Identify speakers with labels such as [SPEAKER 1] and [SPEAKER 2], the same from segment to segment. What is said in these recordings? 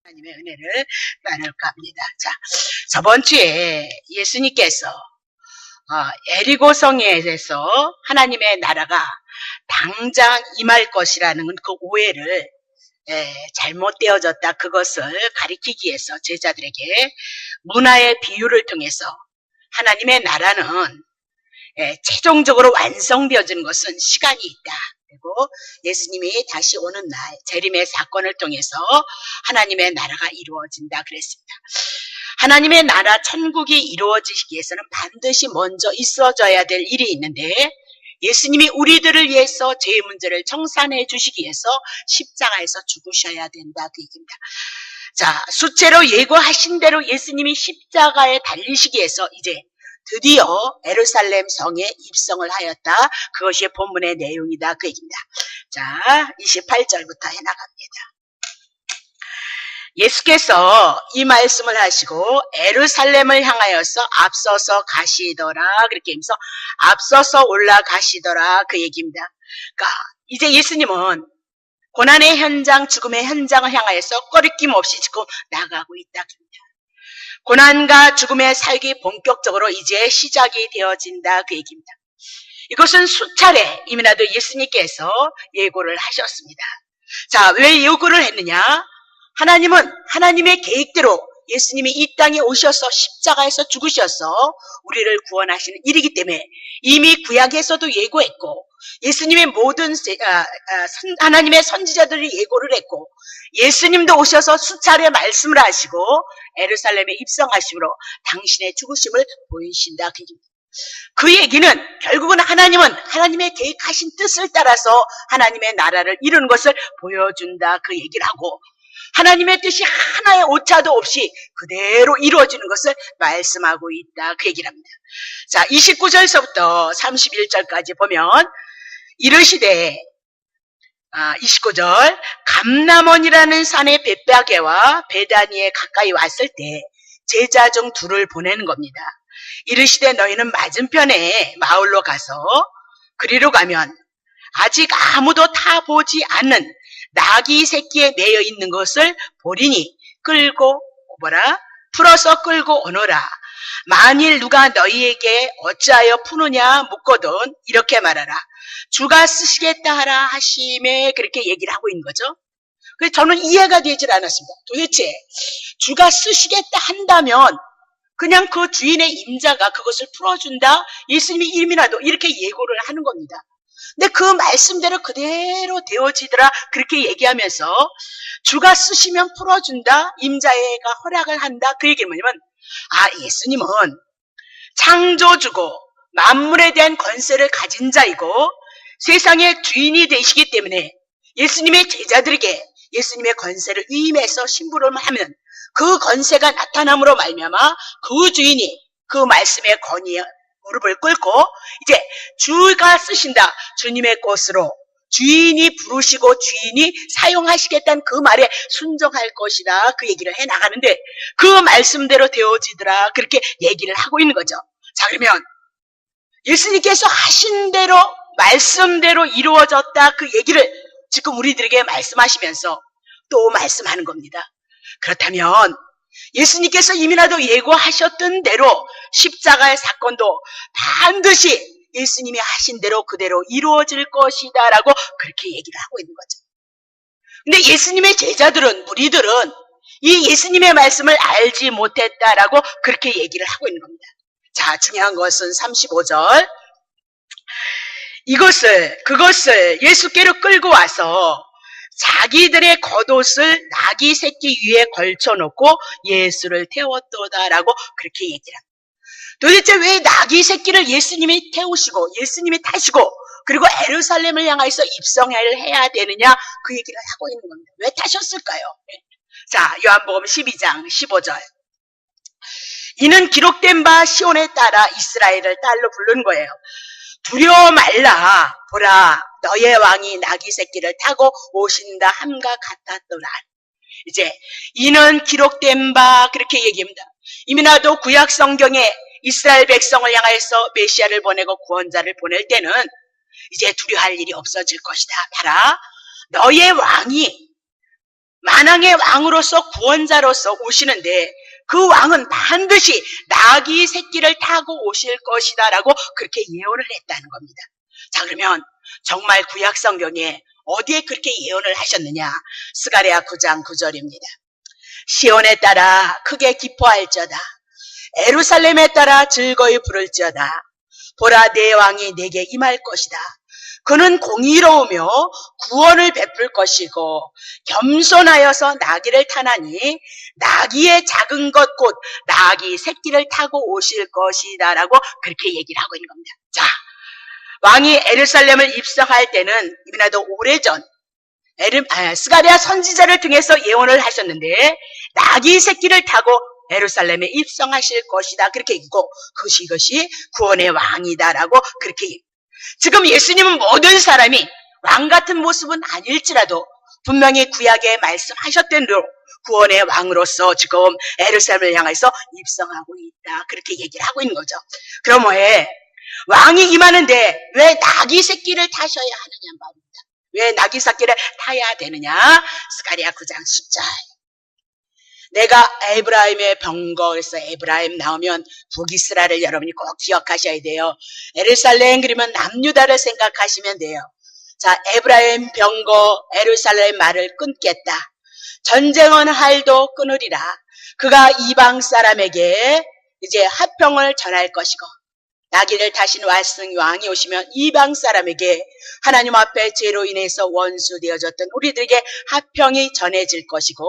[SPEAKER 1] 하나님의 은혜를 나눌까 합니다. 자, 저번 주에 예수님께서 에리고성에서 하나님의 나라가 당장 임할 것이라는 그 오해를 잘못되어졌다, 그것을 가리키기 위해서 제자들에게 문화의 비유를 통해서 하나님의 나라는 최종적으로 완성되어지는 것은 시간이 있다. 그리고 예수님이 다시 오는 날 재림의 사건을 통해서 하나님의 나라가 이루어진다 그랬습니다. 하나님의 나라 천국이 이루어지기 위해서는 반드시 먼저 있어져야 될 일이 있는데, 예수님이 우리들을 위해서 죄의 문제를 청산해 주시기 위해서 십자가에서 죽으셔야 된다 그 얘기입니다. 자, 수체로 예고하신 대로 예수님이 십자가에 달리시기 위해서 이제 드디어 예루살렘 성에 입성을 하였다. 그것이 본문의 내용이다 그 얘기입니다. 자, 28절부터 해나갑니다. 예수께서 이 말씀을 하시고 예루살렘을 향하여서 앞서서 가시더라 그렇게 하면서 앞서서 올라가시더라 그 얘기입니다. 그러니까 이제 예수님은 고난의 현장, 죽음의 현장을 향하여서 꺼리낌 없이 지금 나가고 있다 그럽니다. 고난과 죽음의 살기 본격적으로 이제 시작이 되어진다 그 얘기입니다. 이것은 수차례 이미나도 예수님께서 예고를 하셨습니다. 자, 왜 예고를 했느냐? 하나님은 하나님의 계획대로 예수님이 이 땅에 오셔서 십자가에서 죽으셔서 우리를 구원하시는 일이기 때문에 이미 구약에서도 예고했고, 예수님의 모든 하나님의 선지자들이 예고를 했고, 예수님도 오셔서 수차례 말씀을 하시고 예루살렘에 입성하심으로 당신의 죽으심을 보이신다 그 얘기입니다. 그 얘기는 결국은 하나님은 하나님의 계획하신 뜻을 따라서 하나님의 나라를 이루는 것을 보여준다 그 얘기를 하고, 하나님의 뜻이 하나의 오차도 없이 그대로 이루어지는 것을 말씀하고 있다 그 얘기를 합니다. 자, 29절서부터 31절까지 보면 이르시되 29절 감람원이라는 산의 벳바게와 베다니에 가까이 왔을 때 제자 중 둘을 보내는 겁니다. 이르시되 너희는 맞은편에 마을로 가서 그리로 가면 아직 아무도 타보지 않는 나귀 새끼에 매여 있는 것을 보리니 끌고 오거라. 풀어서 끌고 오너라. 만일 누가 너희에게 어찌하여 푸느냐 묻거든 이렇게 말하라. 주가 쓰시겠다 하라 하심에 그렇게 얘기를 하고 있는 거죠. 그래서 저는 이해가 되질 않았습니다. 도대체 주가 쓰시겠다 한다면 그냥 그 주인의 임자가 그것을 풀어준다? 예수님이 이름이라도 이렇게 예고를 하는 겁니다. 근데 그 말씀대로 그대로 되어지더라 그렇게 얘기하면서 주가 쓰시면 풀어준다, 임자가 허락을 한다 그 얘기는 뭐냐면, 예수님은 창조주고 만물에 대한 권세를 가진 자이고 세상의 주인이 되시기 때문에 예수님의 제자들에게 예수님의 권세를 위임해서 심부름을 하면 그 권세가 나타남으로 말미암아 그 주인이 그 말씀의 권위에 무릎을 꿇고 이제 주가 쓰신다, 주님의 것으로 주인이 부르시고 주인이 사용하시겠다는 그 말에 순종할 것이다 그 얘기를 해나가는데, 그 말씀대로 되어지더라 그렇게 얘기를 하고 있는 거죠. 자, 그러면 예수님께서 하신 대로 말씀대로 이루어졌다 그 얘기를 지금 우리들에게 말씀하시면서 또 말씀하는 겁니다. 그렇다면 예수님께서 이미나도 예고하셨던 대로 십자가의 사건도 반드시 예수님이 하신 대로 그대로 이루어질 것이다 라고 그렇게 얘기를 하고 있는 거죠. 근데 예수님의 제자들은, 무리들은 이 예수님의 말씀을 알지 못했다라고 그렇게 얘기를 하고 있는 겁니다. 자, 중요한 것은 35절 그것을 예수께로 끌고 와서 자기들의 겉옷을 나귀 새끼 위에 걸쳐놓고 예수를 태웠도다라고 그렇게 얘기를 합니다. 도대체 왜 나귀 새끼를 예수님이 태우시고 예수님이 타시고 그리고 예루살렘을 향해서 입성을 해야 되느냐 그 얘기를 하고 있는 겁니다. 왜 타셨을까요? 자, 요한복음 12장 15절 이는 기록된 바 시온에 따라 이스라엘을 딸로 부른 거예요. 두려워 말라, 보라 너의 왕이 나귀 새끼를 타고 오신다 함과 같았더라. 이제 이는 기록된 바 그렇게 얘기합니다. 이미나도 구약 성경에 이스라엘 백성을 향해서 메시아를 보내고 구원자를 보낼 때는 이제 두려워할 일이 없어질 것이다. 봐라, 너의 왕이 만왕의 왕으로서 구원자로서 오시는데 그 왕은 반드시 나귀 새끼를 타고 오실 것이다 라고 그렇게 예언을 했다는 겁니다. 자, 그러면 정말 구약 성경에 어디에 그렇게 예언을 하셨느냐? 스가랴 9장 9절입니다. 시온에 따라 크게 기뻐할지어다. 예루살렘에 따라 즐거이 부를지어다. 보라, 내 왕이 내게 임할 것이다. 그는 공의로우며 구원을 베풀 것이고 겸손하여서 나귀를 타나니 나귀의 작은 것 곧 나귀 새끼를 타고 오실 것이다 라고 그렇게 얘기를 하고 있는 겁니다. 자, 왕이 예루살렘을 입성할 때는 이보다도 오래전 스가랴 선지자를 통해서 예언을 하셨는데 나귀 새끼를 타고 예루살렘에 입성하실 것이다 그렇게 얘기고 그것이 구원의 왕이다라고 그렇게 얘기해요. 지금 예수님은 모든 사람이 왕 같은 모습은 아닐지라도 분명히 구약에 말씀하셨던 대로 구원의 왕으로서 지금 예루살렘을 향해서 입성하고 있다 그렇게 얘기를 하고 있는 거죠. 그럼 왜 왕이 임하는데 왜 나귀 새끼를 타셔야 하느냐 말입니다. 왜 나귀 새끼를 타야 되느냐? 스가랴 9장 10절. 내가 에브라임의 병거에서 에브라임 나오면 북이스라엘을 여러분이 꼭 기억하셔야 돼요. 예루살렘 그러면 남유다를 생각하시면 돼요. 자, 에브라임 병거 예루살렘 말을 끊겠다. 전쟁은 할도 끊으리라. 그가 이방 사람에게 이제 화평을 전할 것이고 나귀를 타신 왕이 오시면 이방 사람에게 하나님 앞에 죄로 인해서 원수되어졌던 우리들에게 화평이 전해질 것이고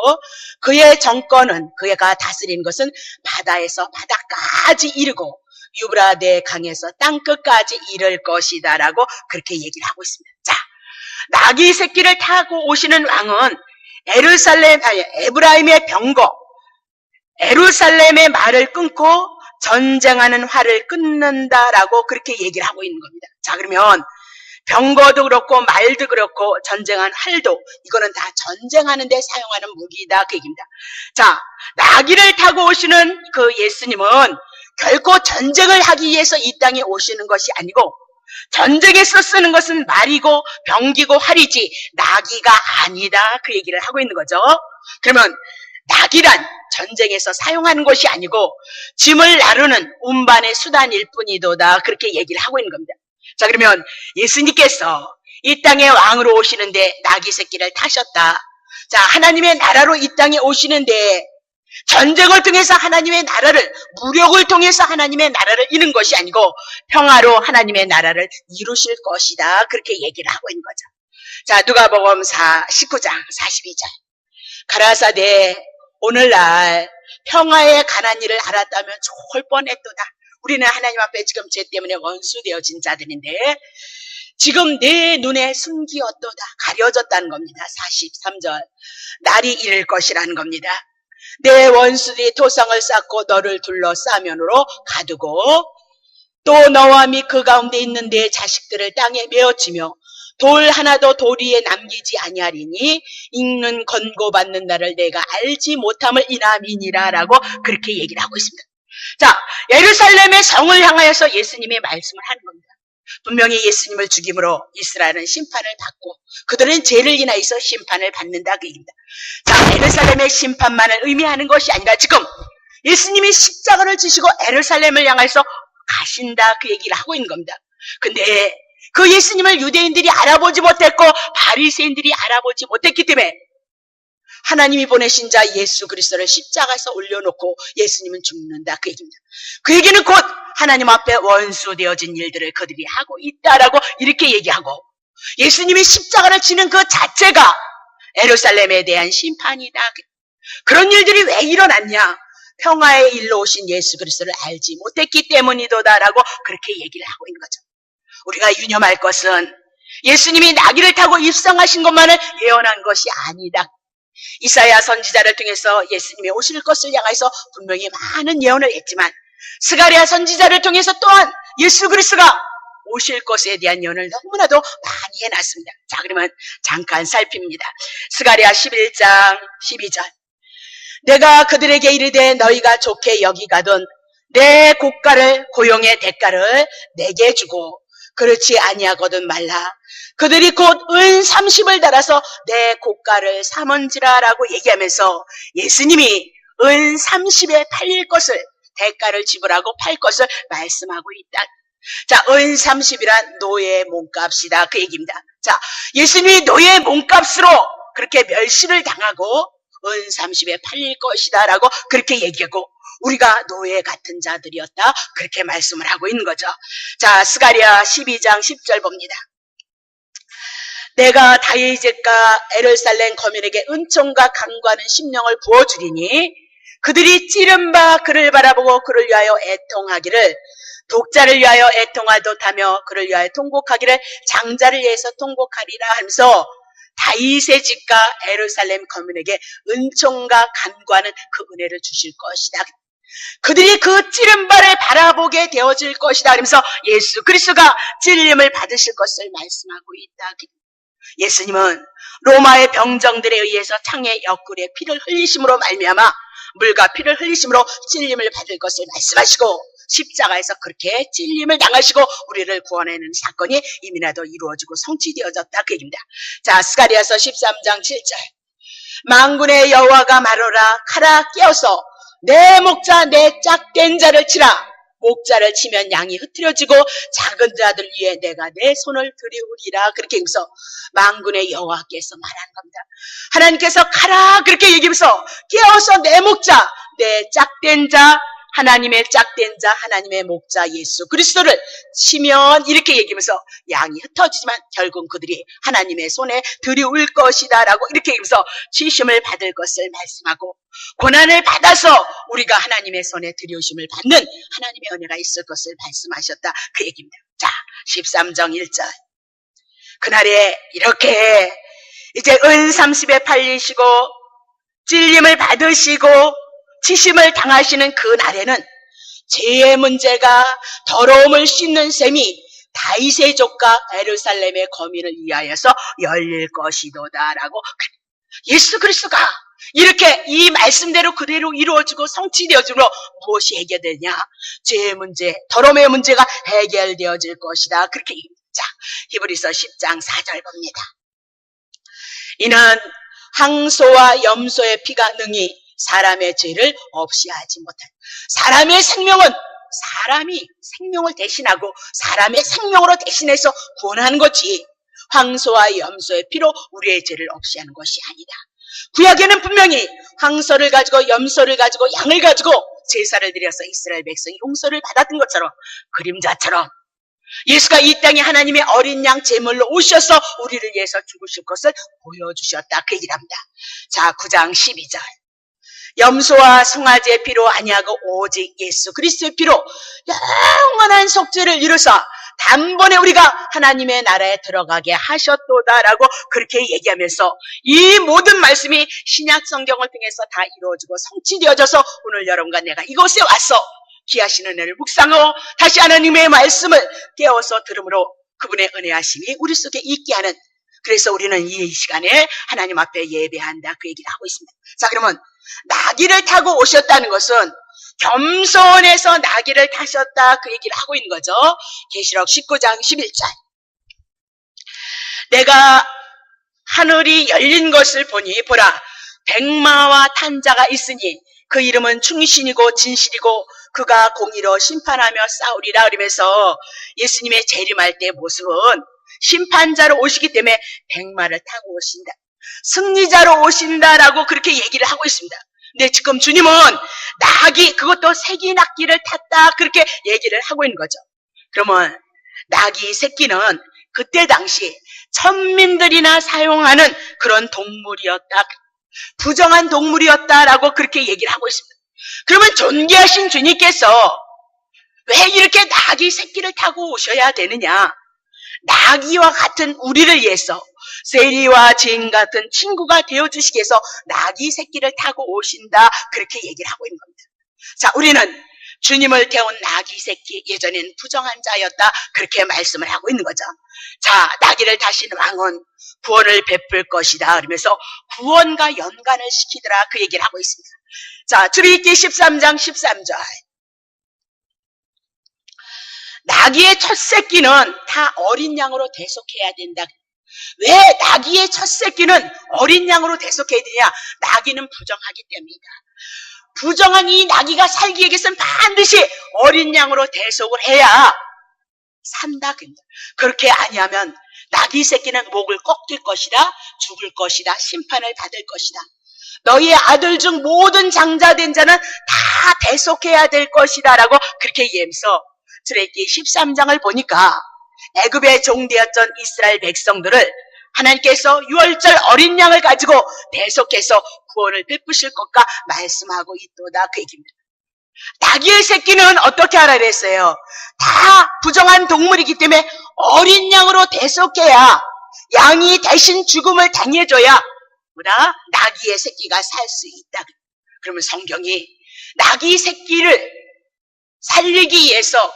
[SPEAKER 1] 그의 정권은 그가 다스리는 것은 바다에서 바다까지 이르고 유브라데 강에서 땅끝까지 이를 것이다 라고 그렇게 얘기를 하고 있습니다. 자, 나귀 새끼를 타고 오시는 왕은 에브라임의 병거 예루살렘의 말을 끊고 전쟁하는 활을 끊는다라고 그렇게 얘기를 하고 있는 겁니다. 자, 그러면 병거도 그렇고 말도 그렇고 전쟁한 활도 이거는 다 전쟁하는 데 사용하는 무기다 그 얘기입니다. 자, 나귀를 타고 오시는 그 예수님은 결코 전쟁을 하기 위해서 이 땅에 오시는 것이 아니고 전쟁에서 쓰는 것은 말이고 병기고 활이지 나귀가 아니다 그 얘기를 하고 있는 거죠. 그러면 나귀란 전쟁에서 사용하는 것이 아니고 짐을 나르는 운반의 수단일 뿐이도다 그렇게 얘기를 하고 있는 겁니다. 자, 그러면 예수님께서 이 땅에 왕으로 오시는데 나귀 새끼를 타셨다. 자, 하나님의 나라로 이 땅에 오시는데 전쟁을 통해서 하나님의 나라를 무력을 통해서 하나님의 나라를 이룬 것이 아니고 평화로 하나님의 나라를 이루실 것이다 그렇게 얘기를 하고 있는 거죠. 자, 누가복음 19장 42절. 가라사대 오늘날 평화에 관한 일을 알았다면 좋을 뻔했도다. 우리는 하나님 앞에 지금 죄 때문에 원수되어진 자들인데 지금 내 눈에 숨기었도다. 가려졌다는 겁니다. 43절. 날이 이를 것이라는 겁니다. 내 원수들이 토성을 쌓고 너를 둘러싸면으로 가두고 또 너와 및 그 가운데 있는 내 자식들을 땅에 메어치며 돌 하나도 돌 위에 남기지 아니하리니 읽는 권고받는 날을 내가 알지 못함을 인함이니라 라고 그렇게 얘기를 하고 있습니다. 자, 예루살렘의 성을 향하여서 예수님의 말씀을 하는 겁니다. 분명히 예수님을 죽임으로 이스라엘은 심판을 받고 그들은 죄를 인하여서 심판을 받는다 그 얘기입니다. 자, 예루살렘의 심판만을 의미하는 것이 아니라 지금 예수님이 십자가를 지시고 예루살렘을 향해서 가신다 그 얘기를 하고 있는 겁니다. 근데 그 예수님을 유대인들이 알아보지 못했고 바리새인들이 알아보지 못했기 때문에 하나님이 보내신 자 예수 그리스도를 십자가에서 올려놓고 예수님은 죽는다 그 얘기입니다. 그 얘기는 곧 하나님 앞에 원수 되어진 일들을 그들이 하고 있다라고 이렇게 얘기하고 예수님이 십자가를 지는 그 자체가 예루살렘에 대한 심판이다. 그런 일들이 왜 일어났냐? 평화의 일로 오신 예수 그리스도를 알지 못했기 때문이도다라고 그렇게 얘기를 하고 있는 거죠. 우리가 유념할 것은 예수님이 나귀를 타고 입성하신 것만을 예언한 것이 아니다. 이사야 선지자를 통해서 예수님이 오실 것을 향해서 분명히 많은 예언을 했지만 스가랴 선지자를 통해서 또한 예수 그리스도가 오실 것에 대한 예언을 너무나도 많이 해놨습니다. 자, 그러면 잠깐 살핍니다. 스가랴 11장 12절. 내가 그들에게 이르되 너희가 좋게 여기가던 내 고가를 고용의 대가를 내게 주고 그렇지 아니하거든 말라. 그들이 곧 은 30을 달아서 내 고가를 삼은지라라고 얘기하면서 예수님이 은 30에 팔릴 것을 대가를 지불하고 팔 것을 말씀하고 있다. 자, 은 30이란 노예의 몸값이다. 그 얘기입니다. 자, 예수님이 노예의 몸값으로 그렇게 멸시를 당하고 은 30에 팔릴 것이다 라고 그렇게 얘기하고 우리가 노예 같은 자들이었다. 그렇게 말씀을 하고 있는 거죠. 자, 스가랴 12장 10절 봅니다. 내가 다윗과 예루살렘 거민에게 은총과 강구하는 심령을 부어주리니 그들이 찌른 바 그를 바라보고 그를 위하여 애통하기를 독자를 위하여 애통하듯하며 그를 위하여 통곡하기를 장자를 위해서 통곡하리라 하면서 다윗의 집과 예루살렘 거민에게 은총과 간구하는 그 은혜를 주실 것이다. 그들이 그 찌른 바를 바라보게 되어질 것이다. 그러면서 예수 그리스도가 찔림을 받으실 것을 말씀하고 있다. 예수님은 로마의 병정들에 의해서 창의 옆구리에 피를 흘리심으로 말미암아 물과 피를 흘리심으로 찔림을 받을 것을 말씀하시고 십자가에서 그렇게 찔림을 당하시고 우리를 구원하는 사건이 이미나도 이루어지고 성취되어졌다. 그 얘기입니다. 자, 스가랴서 13장 7절 만군의 여호와가 말하노라 칼아 깨어서 내 목자 내 짝된 자를 치라. 목자를 치면 양이 흐트러지고 작은 자들 위에 내가 내 손을 들이우리라. 그렇게 해서 만군의 여호와께서 말하는 겁니다. 하나님께서 가라 그렇게 얘기하면서 깨어서 내 목자 내 짝된 자 하나님의 짝된 자 하나님의 목자 예수 그리스도를 치면 이렇게 얘기하면서 양이 흩어지지만 결국 그들이 하나님의 손에 들이울 것이다 라고 이렇게 얘기하면서 치심을 받을 것을 말씀하고 고난을 받아서 우리가 하나님의 손에 들이우심을 받는 하나님의 은혜가 있을 것을 말씀하셨다. 그 얘기입니다. 자, 13장 1절 그날에 이렇게 이제 은 30에 팔리시고 찔림을 받으시고 치심을 당하시는 그 날에는 죄의 문제가 더러움을 씻는 셈이 다윗의 족과 예루살렘의 거민을 위하여서 열릴 것이도다라고 예수 그리스도가 이렇게 이 말씀대로 그대로 이루어지고 성취되어지므로 무엇이 해결되냐? 죄의 문제, 더러움의 문제가 해결되어질 것이다. 그렇게 자, 히브리서 10장 4절 봅니다. 이는 항소와 염소의 피가 능히 사람의 죄를 없이 하지 못한 사람의 생명은 사람이 생명을 대신하고 사람의 생명으로 대신해서 구원하는 거지 황소와 염소의 피로 우리의 죄를 없이 하는 것이 아니다. 구약에는 분명히 황소를 가지고 염소를 가지고 양을 가지고 제사를 드려서 이스라엘 백성이 용서를 받았던 것처럼 그림자처럼 예수가 이 땅에 하나님의 어린 양 제물로 오셔서 우리를 위해서 죽으실 것을 보여주셨다. 그 얘기를 합니다. 자, 9장 12절 염소와 송아지의 피로 아니하고 오직 예수 그리스도의 피로 영원한 속죄를 이루사 단번에 우리가 하나님의 나라에 들어가게 하셨도다라고 그렇게 얘기하면서 이 모든 말씀이 신약 성경을 통해서 다 이루어지고 성취되어져서 오늘 여러분과 내가 이곳에 와서 귀하신 은혜를 묵상하고 다시 하나님의 말씀을 깨워서 들음으로 그분의 은혜하심이 우리 속에 있게 하는 그래서 우리는 이 시간에 하나님 앞에 예배한다 그 얘기를 하고 있습니다. 자, 그러면 나귀를 타고 오셨다는 것은 겸손해서 나귀를 타셨다 그 얘기를 하고 있는 거죠. 계시록 19장 11절 내가 하늘이 열린 것을 보니 보라 백마와 탄자가 있으니 그 이름은 충신이고 진실이고 그가 공의로 심판하며 싸우리라 그러면서 예수님의 재림할 때 모습은 심판자로 오시기 때문에 백마를 타고 오신다. 승리자로 오신다라고 그렇게 얘기를 하고 있습니다. 근데 지금 주님은 나귀 그것도 새끼 낙기를 탔다 그렇게 얘기를 하고 있는 거죠. 그러면 나귀 새끼는 그때 당시 천민들이나 사용하는 그런 동물이었다. 부정한 동물이었다라고 그렇게 얘기를 하고 있습니다. 그러면 존귀하신 주님께서 왜 이렇게 나귀 새끼를 타고 오셔야 되느냐? 나귀와 같은 우리를 위해서 세리와 죄인 같은 친구가 되어주시기 위해서 나귀 새끼를 타고 오신다 그렇게 얘기를 하고 있는 겁니다. 자, 우리는 주님을 태운 나귀 새끼 예전엔 부정한 자였다 그렇게 말씀을 하고 있는 거죠. 자, 나귀를 타신 왕은 구원을 베풀 것이다 그러면서 구원과 연관을 시키더라 그 얘기를 하고 있습니다. 자, 출애굽기 13장 13절 나귀의 첫 새끼는 다 어린 양으로 대속해야 된다. 왜 나귀의 첫 새끼는 어린 양으로 대속해야 되냐? 나귀는 부정하기 때문이다. 부정한 이 나귀가 살기 위해서는 반드시 어린 양으로 대속을 해야 산다. 그렇게 아니하면 나귀 새끼는 목을 꺾일 것이다, 죽을 것이다, 심판을 받을 것이다. 너희의 아들 중 모든 장자된 자는 다 대속해야 될 것이다 라고 그렇게 얘기하면서 출애굽기 13장을 보니까 애굽의 종되었던 이스라엘 백성들을 하나님께서 유월절 어린 양을 가지고 대속해서 구원을 베푸실 것과 말씀하고 있도다 그 얘기입니다. 나귀의 새끼는 어떻게 하라 그랬어요? 다 부정한 동물이기 때문에 어린 양으로 대속해야, 양이 대신 죽음을 당해줘야 뭐라? 나귀의 새끼가 살 수 있다. 그러면 성경이 나귀 새끼를 살리기 위해서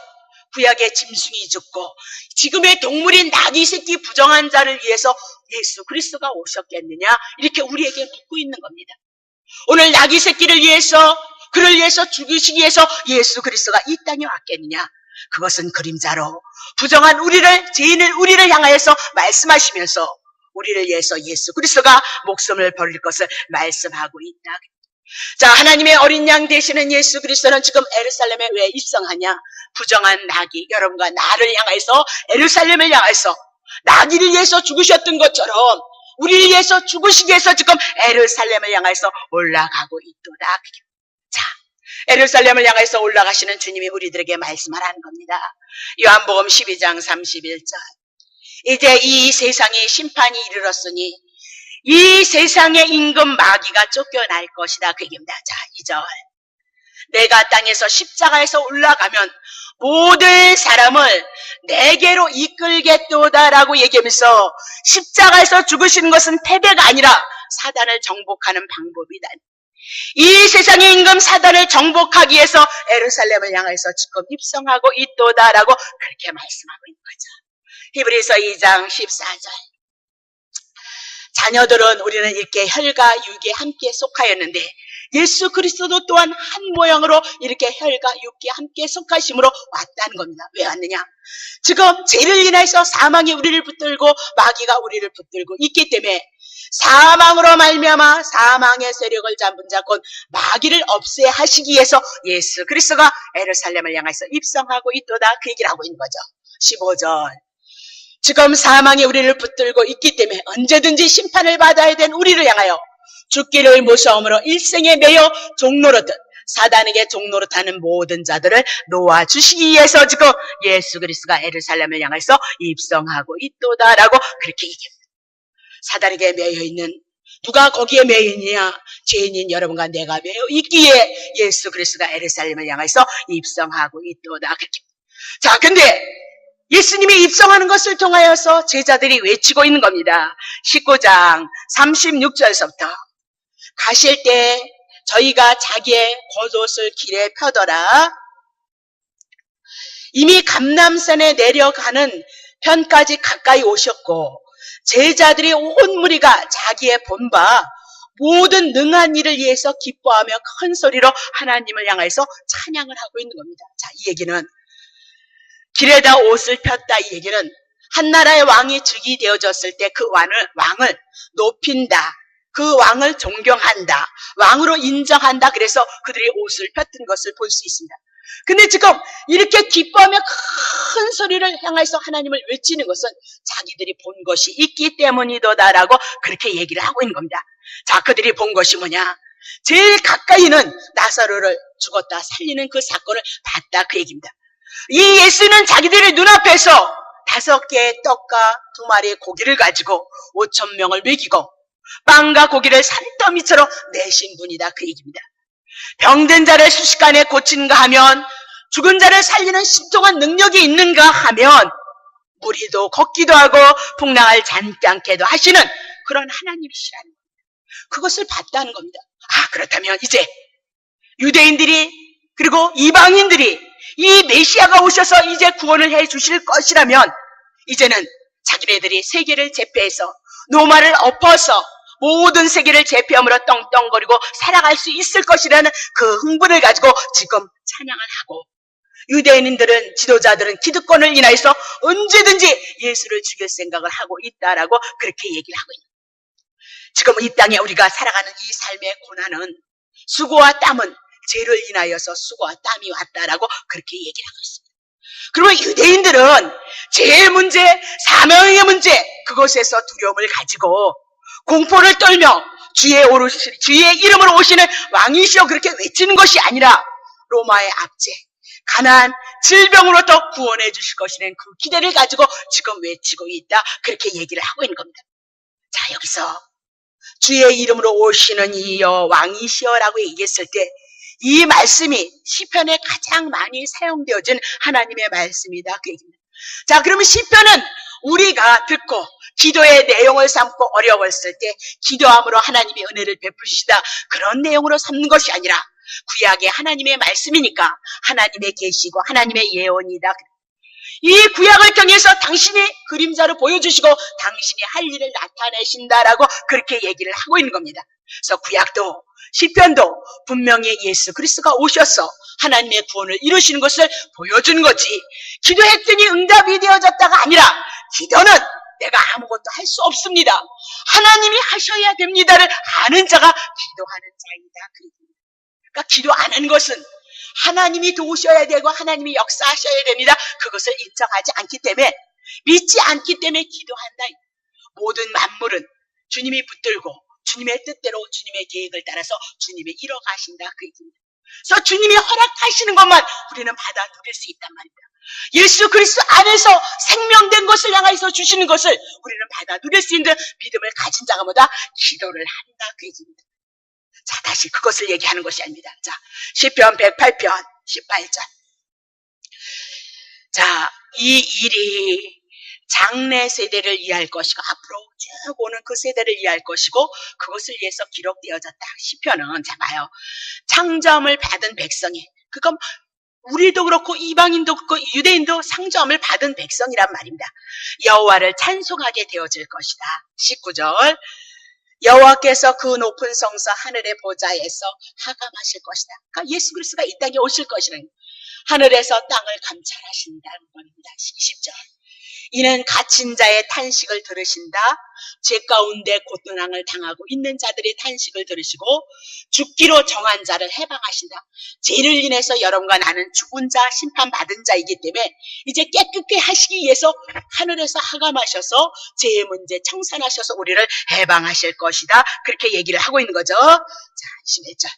[SPEAKER 1] 구약의 짐승이 죽고 지금의 동물인 나귀 새끼 부정한 자를 위해서 예수 그리스도가 오셨겠느냐? 이렇게 우리에게 묻고 있는 겁니다. 오늘 나귀 새끼를 위해서, 그를 위해서 죽으시기 위해서 예수 그리스도가 이 땅에 왔겠느냐? 그것은 그림자로 부정한 우리를, 죄인을 우리를 향하여서 말씀하시면서 우리를 위해서 예수 그리스도가 목숨을 버릴 것을 말씀하고 있다. 자, 하나님의 어린 양 되시는 예수 그리스도는 지금 예루살렘에 왜 입성하냐? 부정한 나귀, 여러분과 나를 향해서, 예루살렘을 향해서 나귀를 위해서 죽으셨던 것처럼 우리를 위해서 죽으시기 위해서 지금 예루살렘을 향해서 올라가고 있도다. 자, 예루살렘을 향해서 올라가시는 주님이 우리들에게 말씀하라는 겁니다. 요한복음 12장 31절. 이제 이 세상에 심판이 이르렀으니 이 세상의 임금 마귀가 쫓겨날 것이다. 그 얘기입니다. 자, 2절. 내가 땅에서 십자가에서 올라가면 모든 사람을 내게로 이끌겠도다라고 얘기하면서 십자가에서 죽으시는 것은 패배가 아니라 사단을 정복하는 방법이다. 이 세상의 임금 사단을 정복하기 위해서 예루살렘을 향해서 지금 입성하고 있도다라고 그렇게 말씀하고 있는 거죠. 히브리서 2장 14절. 자녀들은 우리는 이렇게 혈과 육에 함께 속하였는데 예수 그리스도도 또한 한 모양으로 이렇게 혈과 육에 함께 속하심으로 왔다는 겁니다. 왜 왔느냐? 지금 죄를 인해서 사망이 우리를 붙들고 마귀가 우리를 붙들고 있기 때문에 사망으로 말미암아 사망의 세력을 잡은 자 곧 마귀를 없애 하시기 위해서 예수 그리스도가 예루살렘을 향해서 입성하고 있도다 그 얘기를 하고 있는 거죠. 15절. 지금 사망이 우리를 붙들고 있기 때문에 언제든지 심판을 받아야 된 우리를 향하여 죽기를 무서움으로 일생에 매여 종노릇듯 사단에게 종노릇하는 모든 자들을 놓아주시기 위해서 지금 예수 그리스도가 예루살렘을 향해서 입성하고 있도다라고 그렇게 얘기합니다. 사단에게 매여있는, 누가 거기에 매여있느냐? 죄인인 여러분과 내가 매여있기에 예수 그리스도가 예루살렘을 향해서 입성하고 있도다 그렇게. 자, 근데 예수님이 입성하는 것을 통하여서 제자들이 외치고 있는 겁니다. 19장 36절에서부터 가실 때 저희가 자기의 겉옷을 길에 펴더라. 이미 감람산에 내려가는 편까지 가까이 오셨고 제자들이 온 무리가 자기의 본바 모든 능한 일을 위해서 기뻐하며 큰 소리로 하나님을 향해서 찬양을 하고 있는 겁니다. 자, 이 얘기는 길에다 옷을 폈다 이 얘기는 한 나라의 왕이 즉위 되어졌을 때 그 왕을 높인다. 그 왕을 존경한다. 왕으로 인정한다. 그래서 그들이 옷을 폈던 것을 볼 수 있습니다. 근데 지금 이렇게 기뻐하며 큰 소리를 향해서 하나님을 외치는 것은 자기들이 본 것이 있기 때문이도다라고 그렇게 얘기를 하고 있는 겁니다. 자, 그들이 본 것이 뭐냐? 제일 가까이는 나사로를 죽었다 살리는 그 사건을 봤다 그 얘기입니다. 이 예수는 자기들의 눈앞에서 5개의 떡과 2마리의 고기를 가지고 5,000명을 먹이고 빵과 고기를 산더미처럼 내신 분이다 그 얘기입니다. 병든 자를 순식간에 고치는가 하면 죽은 자를 살리는 신통한 능력이 있는가 하면 무리도 걷기도 하고 풍랑을 잔지 않게도 하시는 그런 하나님이시라는 겁니다. 그것을 봤다는 겁니다. 아, 그렇다면 이제 유대인들이 그리고 이방인들이 이 메시아가 오셔서 이제 구원을 해 주실 것이라면 이제는 자기네들이 세계를 제패해서 노마를 엎어서 모든 세계를 제패함으로 떵떵거리고 살아갈 수 있을 것이라는 그 흥분을 가지고 지금 찬양을 하고 유대인들은, 지도자들은 기득권을 인하여서 언제든지 예수를 죽일 생각을 하고 있다라고 그렇게 얘기를 하고 있는 거예요. 지금 이 땅에 우리가 살아가는 이 삶의 고난은 수고와 땀은 죄를 인하여서 수고와 땀이 왔다라고 그렇게 얘기를 하고 있습니다. 그러면 유대인들은 죄의 문제, 사명의 문제, 그것에서 두려움을 가지고 공포를 떨며 주의 이름으로 오시는 왕이시여 그렇게 외치는 것이 아니라 로마의 압제, 가난, 질병으로부터 구원해 주실 것이라는 그 기대를 가지고 지금 외치고 있다. 그렇게 얘기를 하고 있는 겁니다. 자, 여기서 주의 이름으로 오시는 이여 왕이시여라고 얘기했을 때 이 말씀이 시편에 가장 많이 사용되어진 하나님의 말씀이다. 그 얘기입니다. 자, 그러면 시편은 우리가 듣고 기도의 내용을 삼고 어려웠을 때 기도함으로 하나님의 은혜를 베푸시다. 그런 내용으로 삼는 것이 아니라 구약의 하나님의 말씀이니까 하나님의 계시고 하나님의 예언이다. 이 구약을 통해서 당신이 그림자로 보여주시고 당신이 할 일을 나타내신다라고 그렇게 얘기를 하고 있는 겁니다. 그래서 구약도 시편도 분명히 예수 그리스도가 오셔서 하나님의 구원을 이루시는 것을 보여주는 거지, 기도했더니 응답이 되어졌다가 아니라 기도는 내가 아무것도 할 수 없습니다, 하나님이 하셔야 됩니다를 아는 자가 기도하는 자이다. 그러니까 기도 안 하는 것은 하나님이 도우셔야 되고 하나님이 역사하셔야 됩니다, 그것을 인정하지 않기 때문에, 믿지 않기 때문에 기도한다. 모든 만물은 주님이 붙들고 주님의 뜻대로 주님의 계획을 따라서 주님이 이뤄가신다. 그 얘기입니다. 그래서 주님이 허락하시는 것만 우리는 받아 누릴 수 있단 말입니다. 예수 그리스도 안에서 생명된 것을 향해서 주시는 것을 우리는 받아 누릴 수 있는 믿음을 가진 자가 뭐다? 기도를 한다. 그 얘기입니다. 자, 다시 그것을 얘기하는 것이 아닙니다. 자, 시편 108편 18절. 자, 이 일이 장래 세대를 이해할 것이고 앞으로 쭉 오는 그 세대를 이해할 것이고 그것을 위해서 기록되어졌다. 시편은 자 봐요. 창조함을 받은 백성이, 그건 우리도 그렇고 이방인도 그렇고 유대인도 상점을 받은 백성이란 말입니다. 여호와를 찬송하게 되어질 것이다. 19절. 여호와께서 그 높은 성서 하늘의 보좌에서 하감하실 것이다. 그러니까 예수 그리스도가 이 땅에 오실 것이라는, 하늘에서 땅을 감찰하신다는 겁니다. 20절. 이는 갇힌 자의 탄식을 들으신다. 죄 가운데 고통을 당하고 있는 자들의 탄식을 들으시고 죽기로 정한 자를 해방하신다. 죄를 인해서 여러분과 나는 죽은 자, 심판받은 자이기 때문에 이제 깨끗게 하시기 위해서 하늘에서 하감하셔서 죄의 문제 청산하셔서 우리를 해방하실 것이다. 그렇게 얘기를 하고 있는 거죠. 자, 21절.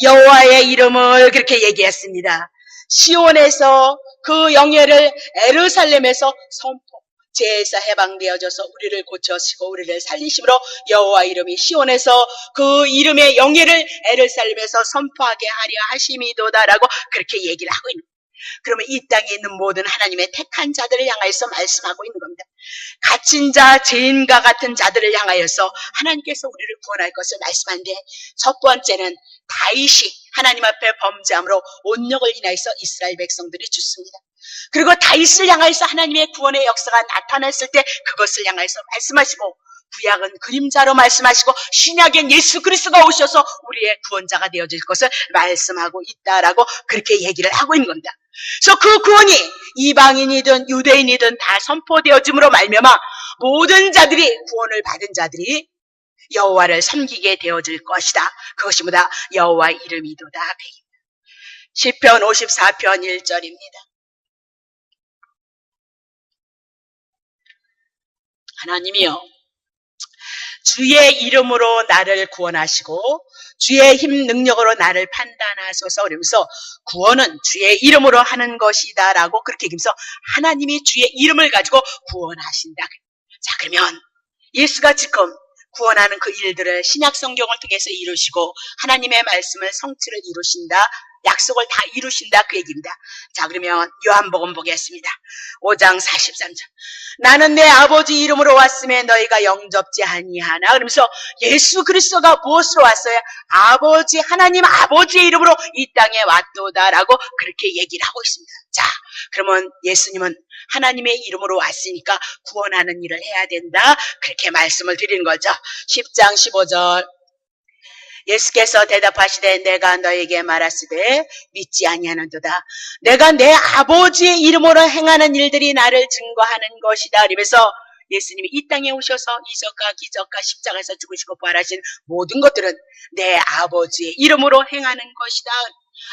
[SPEAKER 1] 여호와의 이름을 그렇게 얘기했습니다. 시온에서 그 영예를 에루살렘에서 선포, 죄에서 해방되어져서 우리를 고쳐시고 우리를 살리심으로 여호와 이름이 시온에서 그 이름의 영예를 에루살렘에서 선포하게 하려 하심이도다라고 그렇게 얘기를 하고 있는 거예요. 그러면 이 땅에 있는 모든 하나님의 택한 자들을 향하여서 말씀하고 있는 겁니다. 갇힌 자, 죄인과 같은 자들을 향하여서 하나님께서 우리를 구원할 것을 말씀하는데, 첫 번째는 다윗이 하나님 앞에 범죄함으로 온역을 인하여서 이스라엘 백성들이 죽습니다. 그리고 다윗을 향하여서 하나님의 구원의 역사가 나타났을 때 그것을 향하여서 말씀하시고, 구약은 그림자로 말씀하시고 신약엔 예수 그리스도가 오셔서 우리의 구원자가 되어질 것을 말씀하고 있다라고 그렇게 얘기를 하고 있는 겁니다. 그래서 그 구원이 이방인이든 유대인이든 다 선포되어짐으로 말미암아 모든 자들이, 구원을 받은 자들이 여호와를 섬기게 되어질 것이다. 그것이 뭐다? 여호와의 이름이도다. 시편 54편 1절입니다. 하나님이여, 주의 이름으로 나를 구원하시고 주의 힘 능력으로 나를 판단하소서. 그러면서 구원은 주의 이름으로 하는 것이다 라고 그렇게 얘기하면서 하나님이 주의 이름을 가지고 구원하신다. 자, 그러면 예수가 지금 구원하는 그 일들을 신약 성경을 통해서 이루시고 하나님의 말씀을 성취를 이루신다, 약속을 다 이루신다, 그 얘기입니다. 자, 그러면 요한복음 보겠습니다. 5장 43절. 나는 내 아버지 이름으로 왔음에 너희가 영접지 아니하나. 그러면서 예수 그리스도가 무엇으로 왔어요? 아버지, 하나님 아버지의 이름으로 이 땅에 왔도다라고 그렇게 얘기를 하고 있습니다. 자, 그러면 예수님은 하나님의 이름으로 왔으니까 구원하는 일을 해야 된다, 그렇게 말씀을 드리는 거죠. 10장 15절. 예수께서 대답하시되 내가 너에게 말하시되 믿지 아니하는도다. 내가 내 아버지의 이름으로 행하는 일들이 나를 증거하는 것이다. 이러면서 예수님이 이 땅에 오셔서 이적과 기적과 십자가에서 죽으시고 부활하신 모든 것들은 내 아버지의 이름으로 행하는 것이다.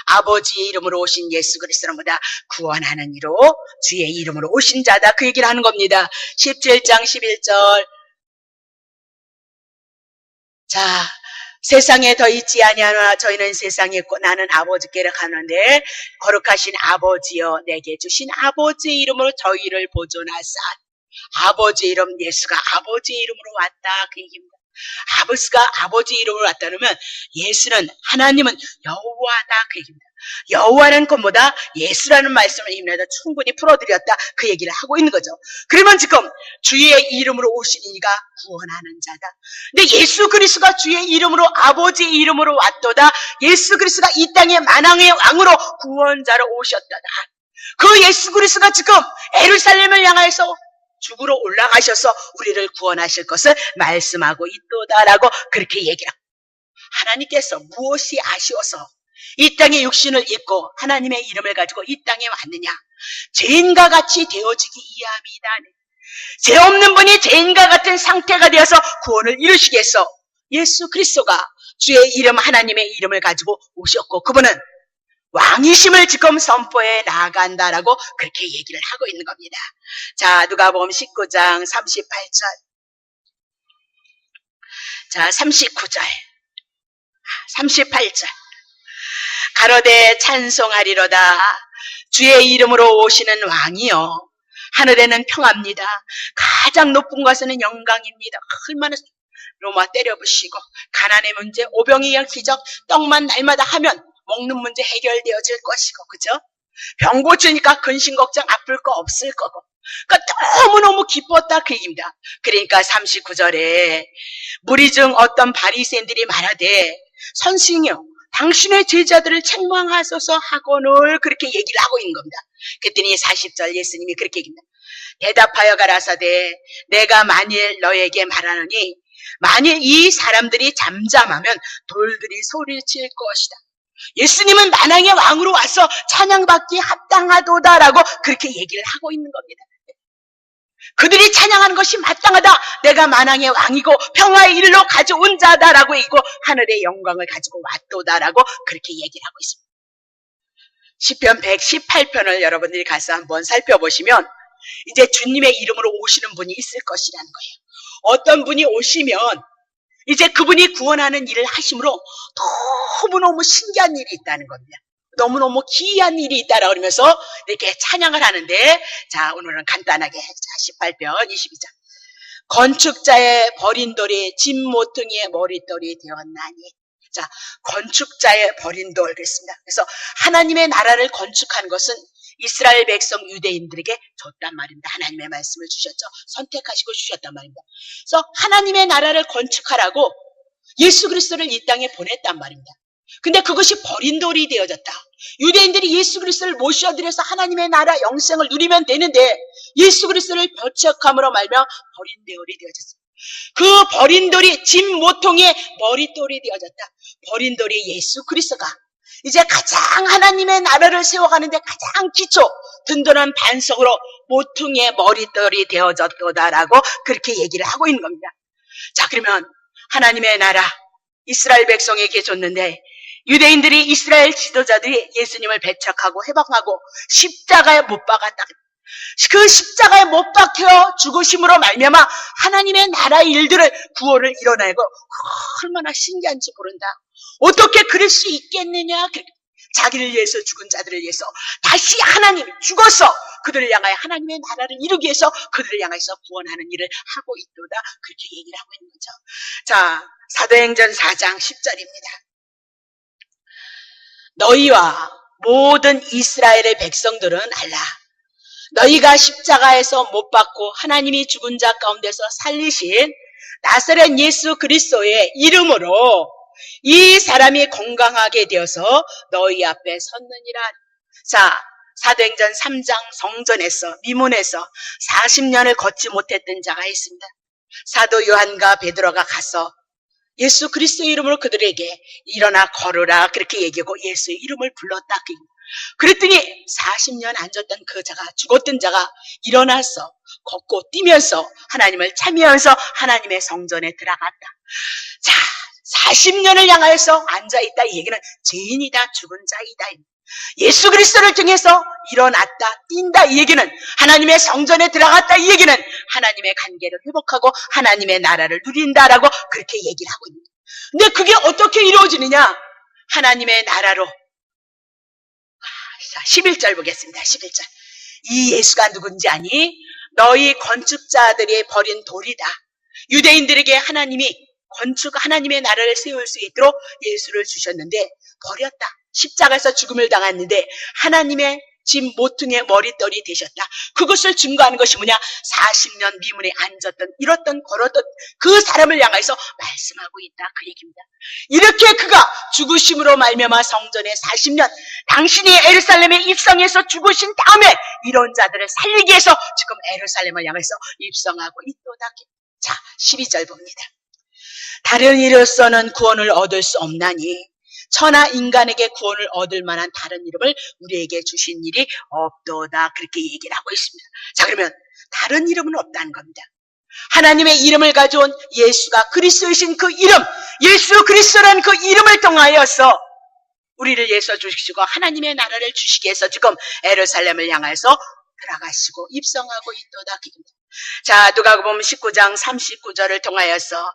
[SPEAKER 1] 아버지의 이름으로 오신 예수 그리스도는 뭐다? 구원하는 이로 주의 이름으로 오신 자다. 그 얘기를 하는 겁니다. 17장 11절. 자, 세상에 더 있지 아니하노라. 저희는 세상에 있고 나는 아버지께로 가는데 거룩하신 아버지여 내게 주신 아버지의 이름으로 저희를 보존하사. 아버지의 이름, 예수가 아버지의 이름으로 왔다. 그 얘기입니다. 아버지가 아버지의 이름으로 왔다 그러면 예수는, 하나님은 여호와다. 그 얘기입니다. 여호와는 것보다 예수라는 말씀을 이미나다 충분히 풀어드렸다. 그 얘기를 하고 있는 거죠. 그러면 지금 주의 이름으로 오신 이가 구원하는 자다. 근데 예수 그리스도가 주의 이름으로 아버지의 이름으로 왔도다. 예수 그리스도가 이 땅에 만왕의 왕으로 구원자로 오셨다다. 그 예수 그리스도가 지금 예루살렘을 향해서 죽으러 올라가셔서 우리를 구원하실 것을 말씀하고 있도다라고 그렇게 얘기하고, 하나님께서 무엇이 아쉬워서 이 땅에 육신을 입고 하나님의 이름을 가지고 이 땅에 왔느냐? 죄인과 같이 되어지기 이함이다. 죄 없는 분이 죄인과 같은 상태가 되어서 구원을 이루시기 위해서 예수 그리스도가 주의 이름, 하나님의 이름을 가지고 오셨고, 그분은 왕이심을 지금 선포해 나간다라고 그렇게 얘기를 하고 있는 겁니다. 자, 누가복음 19장 38절. 자, 39절. 38절. 가로되 찬송하리로다. 주의 이름으로 오시는 왕이요. 하늘에는 평합니다. 가장 높은 곳에는 영광입니다. 얼마나 로마 때려부시고 가난의 문제, 오병이어 기적, 떡만 날마다 하면 먹는 문제 해결되어질 것이고, 그죠? 병 고치니까 근심 걱정 아플 거 없을 거고. 그러니까 너무너무 기뻤다 그 얘기입니다. 그러니까 39절에 무리 중 어떤 바리새인들이 말하되 선생이여 당신의 제자들을 책망하소서 하거늘, 그렇게 얘기를 하고 있는 겁니다. 그랬더니 40절 예수님이 그렇게 얘기합니다. 대답하여 가라사대 내가 만일 너에게 말하노니 만일 이 사람들이 잠잠하면 돌들이 소리칠 것이다. 예수님은 만왕의 왕으로 와서 찬양받기 합당하도다라고 그렇게 얘기를 하고 있는 겁니다. 그들이 찬양하는 것이 마땅하다. 내가 만왕의 왕이고 평화의 일로 가져온 자다라고 있고 하늘의 영광을 가지고 왔도다라고 그렇게 얘기를 하고 있습니다. 시편 118편을 여러분들이 가서 한번 살펴보시면 이제 주님의 이름으로 오시는 분이 있을 것이라는 거예요. 어떤 분이 오시면 이제 그분이 구원하는 일을 하심으로 너무너무 신기한 일이 있다는 겁니다. 너무너무 기이한 일이 있다라고 그러면서 이렇게 찬양을 하는데, 자, 오늘은 간단하게 18편 22절. 건축자의 버린 돌이 짐 모퉁이의 머릿돌이 되었나니. 자, 건축자의 버린 돌 그랬습니다. 그래서 하나님의 나라를 건축한 것은 이스라엘 백성 유대인들에게 줬단 말입니다. 하나님의 말씀을 주셨죠. 선택하시고 주셨단 말입니다. 그래서 하나님의 나라를 건축하라고 예수 그리스도를 이 땅에 보냈단 말입니다. 근데 그것이 버린 돌이 되어졌다. 유대인들이 예수 그리스도를 모셔드려서 하나님의 나라 영생을 누리면 되는데 예수 그리스도를 배척함으로 말며 버린 돌이 되어졌습니다. 그 버린 돌이 짐 모퉁이의 머릿돌이 되어졌다. 버린 돌이 예수 그리스도가 이제 가장 하나님의 나라를 세워가는데 가장 기초 든든한 반석으로 모퉁이의 머릿돌이 되어졌도다라고 그렇게 얘기를 하고 있는 겁니다. 자, 그러면 하나님의 나라 이스라엘 백성에게 줬는데 유대인들이, 이스라엘 지도자들이 예수님을 배척하고 해방하고 십자가에 못 박았다. 그 십자가에 못 박혀 죽으심으로 말미암아 하나님의 나라 일들을 구원을 이뤄내고 얼마나 신기한지 모른다. 어떻게 그럴 수 있겠느냐. 자기를 위해서 죽은 자들을 위해서 다시 하나님이 죽어서 그들을 향하여 하나님의 나라를 이루기 위해서 그들을 향해서 구원하는 일을 하고 있도다. 그렇게 얘기를 하고 있는 거죠. 자, 사도행전 4장 10절입니다. 너희와 모든 이스라엘의 백성들은 알라. 너희가 십자가에서 못 박고 하나님이 죽은 자 가운데서 살리신 나사렛 예수 그리스도의 이름으로 이 사람이 건강하게 되어서 너희 앞에 섰느니라. 자, 사도행전 3장 성전에서 미문에서 40년을 걷지 못했던 자가 있습니다. 사도 요한과 베드로가 가서 예수 그리스도의 이름으로 그들에게 일어나 걸으라 그렇게 얘기하고 예수의 이름을 불렀다. 그랬더니 40년 앉았던 그 자가, 죽었던 자가 일어나서 걷고 뛰면서 하나님을 찬미하면서 하나님의 성전에 들어갔다. 자, 40년을 향하여서 앉아있다. 이 얘기는 죄인이다, 죽은 자이다. 예수 그리스도를 통해서 일어났다, 뛴다. 이 얘기는 하나님의 성전에 들어갔다. 이 얘기는 하나님의 관계를 회복하고 하나님의 나라를 누린다라고 그렇게 얘기를 하고 있는 거예요. 근데 그게 어떻게 이루어지느냐? 하나님의 나라로. 자, 11절 보겠습니다. 11절. 이 예수가 누군지 아니? 너희 건축자들이 버린 돌이다. 유대인들에게 하나님의 나라를 세울 수 있도록 예수를 주셨는데 버렸다. 십자가에서 죽음을 당했는데 하나님의 짐 모퉁이의 머릿돌이 되셨다. 그것을 증거하는 것이 뭐냐? 40년 미문에 앉았던, 잃었던, 걸었던 그 사람을 향해서 말씀하고 있다. 그 얘기입니다. 이렇게 그가 죽으심으로 말미암아 성전에 40년, 당신이 예루살렘에 입성해서 죽으신 다음에 이런 자들을 살리기 위해서 지금 예루살렘을 향해서 입성하고 있도다. 자, 12절 봅니다. 다른 이로서는 구원을 얻을 수 없나니 천하 인간에게 구원을 얻을 만한 다른 이름을 우리에게 주신 일이 없도다. 그렇게 얘기를 하고 있습니다. 자, 그러면 다른 이름은 없다는 겁니다. 하나님의 이름을 가져온 예수가 그리스도이신 그 이름, 예수 그리스도라는 그 이름을 통하여서 우리를 예수 주시고 하나님의 나라를 주시기 위해서 지금 예루살렘을 향해서 들어가시고 입성하고 있도다. 자, 누가복음 19장 39절을 통하여서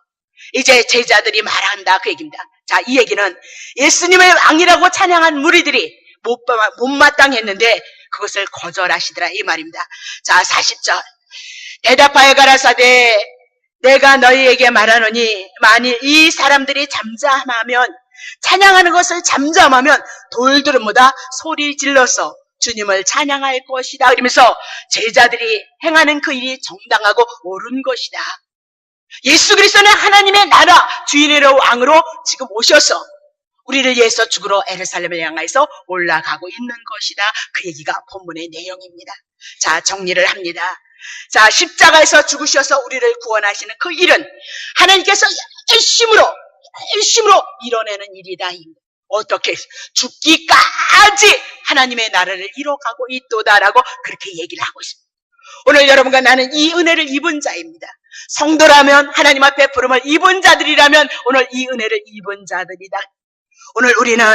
[SPEAKER 1] 이제 제자들이 말한다. 그 얘기입니다. 자, 이 얘기는 예수님을 왕이라고 찬양한 무리들이 못마땅했는데 그것을 거절하시더라. 이 말입니다. 자, 40절. 대답하여 가라사대 내가 너희에게 말하노니 만일 이 사람들이 잠잠하면, 찬양하는 것을 잠잠하면 돌들은보다 소리 질러서 주님을 찬양할 것이다. 그러면서 제자들이 행하는 그 일이 정당하고 옳은 것이다. 예수 그리스도는 하나님의 나라 주인으로 왕으로 지금 오셔서 우리를 위해서 죽으러 예루살렘을 향해서 올라가고 있는 것이다. 그 얘기가 본문의 내용입니다. 자, 정리를 합니다. 자, 십자가에서 죽으셔서 우리를 구원하시는 그 일은 하나님께서 열심으로 이뤄내는 일이다. 어떻게 죽기까지 하나님의 나라를 이뤄가고 있도다라고 그렇게 얘기를 하고 있습니다. 오늘 여러분과 나는 이 은혜를 입은 자입니다. 성도라면, 하나님 앞에 부름을 입은 자들이라면 오늘 이 은혜를 입은 자들이다. 오늘 우리는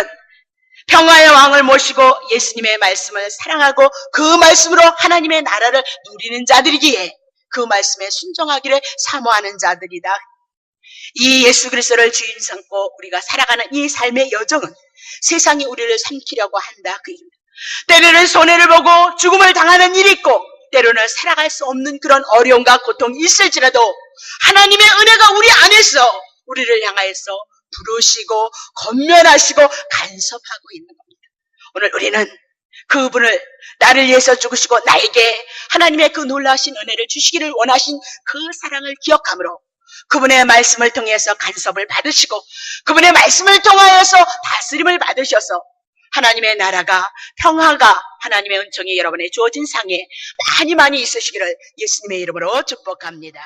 [SPEAKER 1] 평화의 왕을 모시고 예수님의 말씀을 사랑하고 그 말씀으로 하나님의 나라를 누리는 자들이기에 그 말씀에 순종하기를 사모하는 자들이다. 이 예수 그리스도를 주인 삼고 우리가 살아가는 이 삶의 여정은 세상이 우리를 삼키려고 한다. 그 얘기입니다. 때로는 손해를 보고 죽음을 당하는 일이 있고 때로는 살아갈 수 없는 그런 어려움과 고통이 있을지라도 하나님의 은혜가 우리 안에서 우리를 향하여서 부르시고 건면하시고 간섭하고 있는 겁니다. 오늘 우리는 그분을 나를 위해서 죽으시고 나에게 하나님의 그 놀라신 은혜를 주시기를 원하신 그 사랑을 기억함으로 그분의 말씀을 통해서 간섭을 받으시고 그분의 말씀을 통하여서 다스림을 받으셔서 하나님의 나라가, 평화가, 하나님의 은총이 여러분의 주어진 상에 많이 있으시기를 예수님의 이름으로 축복합니다.